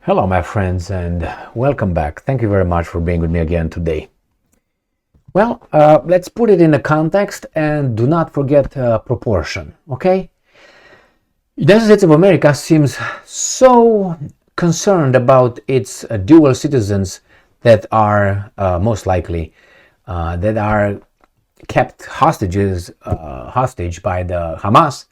Hello, my friends, and welcome back. Thank you very much for being with me again today. Well, let's put it in a context and do not forget proportion, okay? The United States of America seems so concerned about its dual citizens that are most likely that are kept hostage by the Hamas,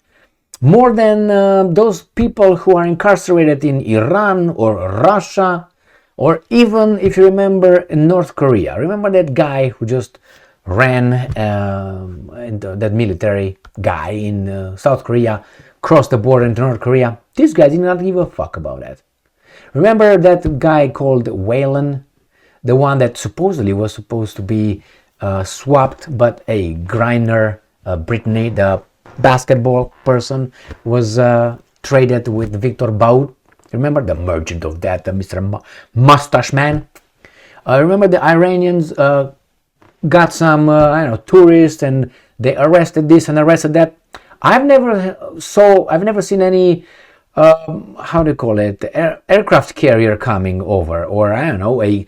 more than those people who are incarcerated in Iran or Russia, or even, if you remember, in North Korea. Remember that guy who just ran, that military guy in South Korea, crossed the border into North Korea? This guy did not give a fuck about that. Remember that guy called Whalen, the one that supposedly was supposed to be swapped, but a Griner, Brittany, the basketball person, was traded with Victor Baud. Remember the merchant of that, Mr. Mustache Man? Remember the Iranians got some tourists, and they arrested this and arrested that. I've never seen any how do you call it, aircraft carrier coming over, or I don't know, a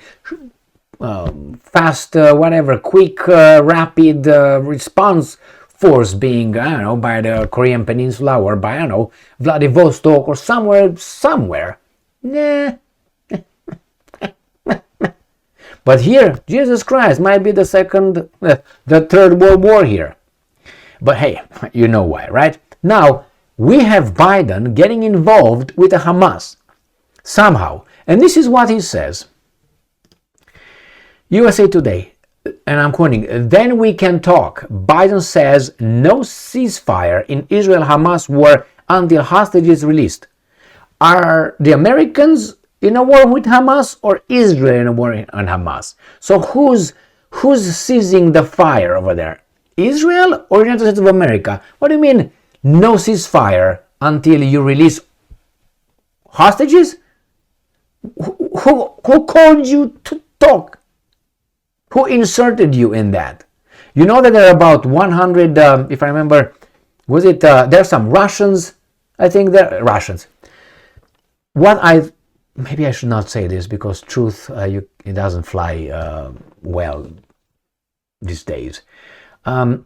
fast quick rapid response force being, I don't know, by the Korean Peninsula, or by, I don't know, Vladivostok, or somewhere. Nah. But here, Jesus Christ, might be the third World War here. But hey, you know why, right? Now, we have Biden getting involved with the Hamas somehow. And this is what he says. USA Today, and I'm quoting, "Then we can talk. Biden says no ceasefire in Israel-Hamas war until hostages released. Are the Americans in a war with Hamas, or Israel in a war on Hamas? So who's seizing the fire over there? Israel or United States of America? What do you mean no ceasefire until you release hostages? Who called you to talk? Who inserted you in that? You know that there are about 100, if I remember, was it, there are some Russians, I think they're Russians. Maybe I should not say this, because truth, it doesn't fly well these days. There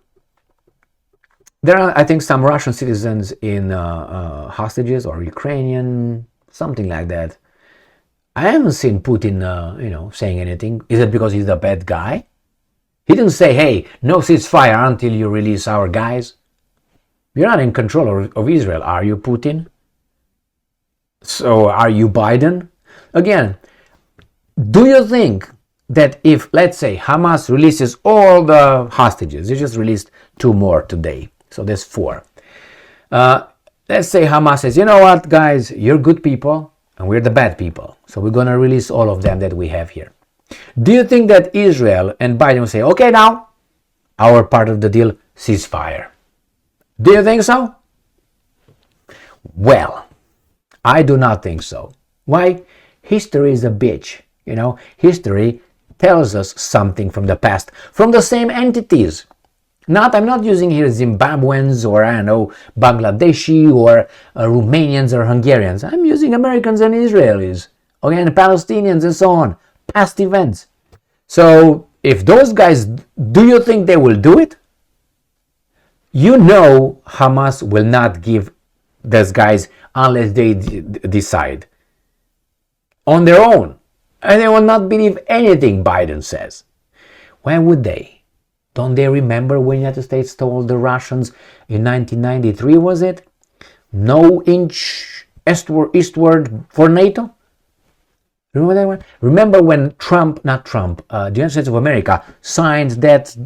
are, I think, some Russian citizens in hostages, or Ukrainian, something like that. I haven't seen Putin, saying anything. Is it because he's a bad guy? He didn't say, hey, no ceasefire until you release our guys. You're not in control of Israel, are you, Putin? So are you Biden? Again, do you think that if, let's say, Hamas releases all the hostages, they just released 2 more today, so there's 4. Let's say Hamas says, you know what, guys, you're good people, and we're the bad people, so we're going to release all of them that we have here. Do you think that Israel and Biden will say, okay, now, our part of the deal, ceasefire? Do you think so? Well, I do not think so. Why? History is a bitch. History tells us something from the past, from the same entities. I'm not using here Zimbabweans, or, I don't know, Bangladeshi, or Romanians, or Hungarians. I'm using Americans and Israelis, okay, and Palestinians, and so on. Past events. So, if those guys, do you think they will do it? Hamas will not give those guys unless they decide on their own. And they will not believe anything Biden says. Why would they? Don't they remember when the United States told the Russians in 1993, was it? No inch eastward for NATO? Remember that one? Remember when the United States of America signed that,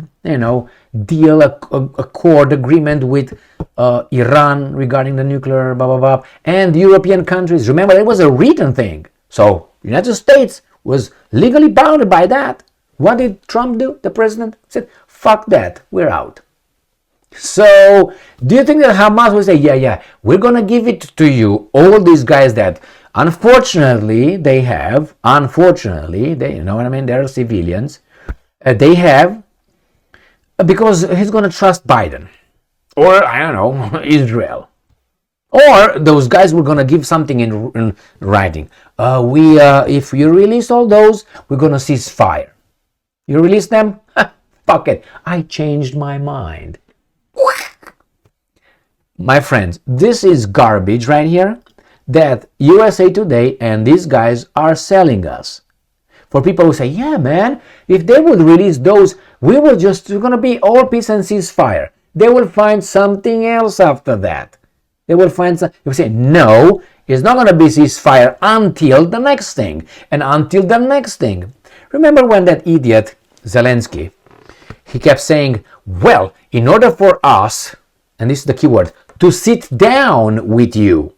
deal, accord agreement with Iran regarding the nuclear, blah, blah, blah, and European countries. Remember, that was a written thing. So, the United States was legally bound by that. What did Trump do? The president said, fuck that, we're out. So, do you think that Hamas will say, yeah, we're going to give it to you, all these guys that, unfortunately, they, you know what I mean, they're civilians, they have, because he's going to trust Biden, or, I don't know, Israel. Or those guys were gonna give something in writing. If you release all those, we're gonna cease fire. You release them? Fuck it. I changed my mind. My friends, this is garbage right here that USA Today and these guys are selling us. For people who say, yeah, man, if they would release those, we're going to be all peace and ceasefire. They will find something else after that. They will find some. You say, no, it's not going to be ceasefire until the next thing and until the next thing. Remember when that idiot, Zelensky, he kept saying, well, in order for us, and this is the key word, to sit down with you,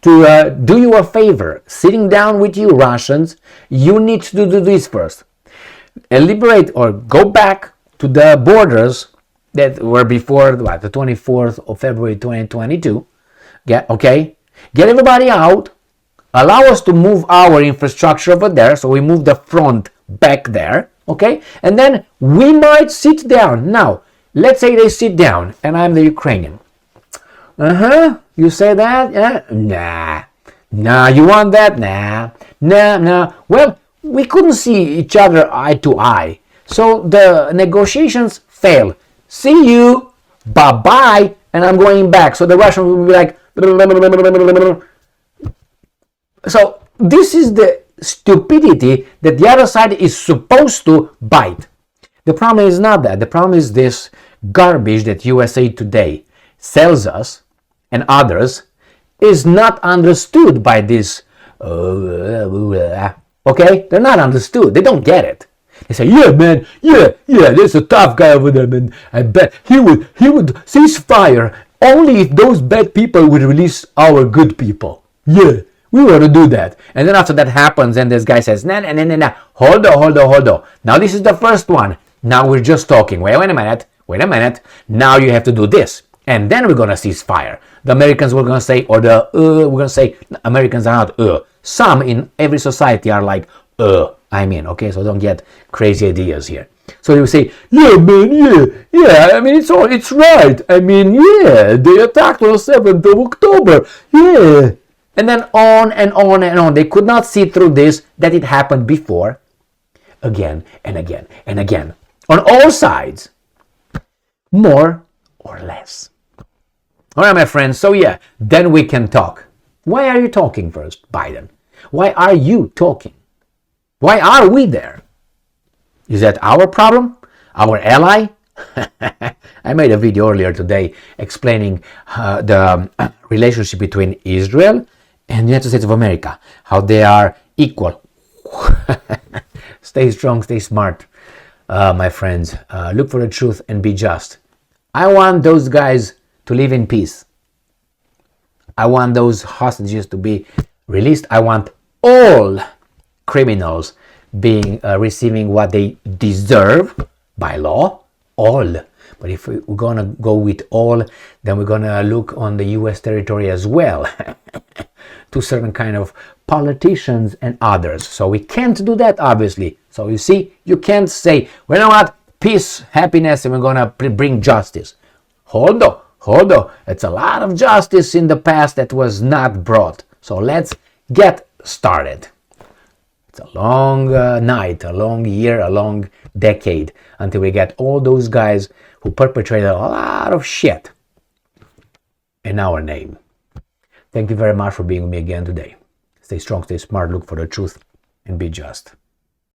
to do you a favor, sitting down with you, Russians, you need to do this first. Liberate or go back to the borders that were before the 24th of February 2022. Get everybody out, allow us to move our infrastructure over there, so we move the front back there, okay? And then we might sit down. Now, let's say they sit down, and I'm the Ukrainian. You say that? Yeah? Nah. You want that? Nah. Well, we couldn't see each other eye to eye. So the negotiations fail. See you. Bye-bye. And I'm going back. So the Russians will be like... So this is the stupidity that the other side is supposed to bite. The problem is not that. The problem is this garbage that USA Today sells us and others is not understood by this. Okay? They're not understood. They don't get it. They say, yeah, man, yeah, there's a tough guy over there, man. I bet he would cease fire only if those bad people would release our good people. Yeah, we want to do that. And then after that happens, and this guy says, nah. Hold on. Now this is the first one. Now we're just talking. Wait a minute. Now you have to do this. And then we're going to cease fire. The Americans were going to say, we're going to say, Americans are not, Some in every society are like, okay, so don't get crazy ideas here. So you say, yeah, man, yeah, I mean, it's right. I mean, yeah, they attacked on the 7th of October, yeah. And then on and on and on. They could not see through this, that it happened before, again and again and again. On all sides, more or less. All right, my friends, so yeah, then we can talk. Why are you talking first, Biden? Why are you talking? Why are we there? Is that our problem? Our ally? I made a video earlier today explaining the relationship between Israel and the United States of America, how they are equal. Stay strong, stay smart, my friends. Look for the truth and be just. I want those guys to live in peace. I want those hostages to be released. I want all criminals receiving what they deserve by law. All. But if we're gonna go with all, then we're gonna look on the U.S. territory as well to certain kind of politicians and others. So we can't do that, obviously. So you see, you can't say, well, you know what, peace, happiness, and we're gonna bring justice. Hold on. It's a lot of justice in the past that was not brought. So let's get started. It's a long night, a long year, a long decade until we get all those guys who perpetrated a lot of shit in our name. Thank you very much for being with me again today. Stay strong, stay smart, look for the truth, and be just.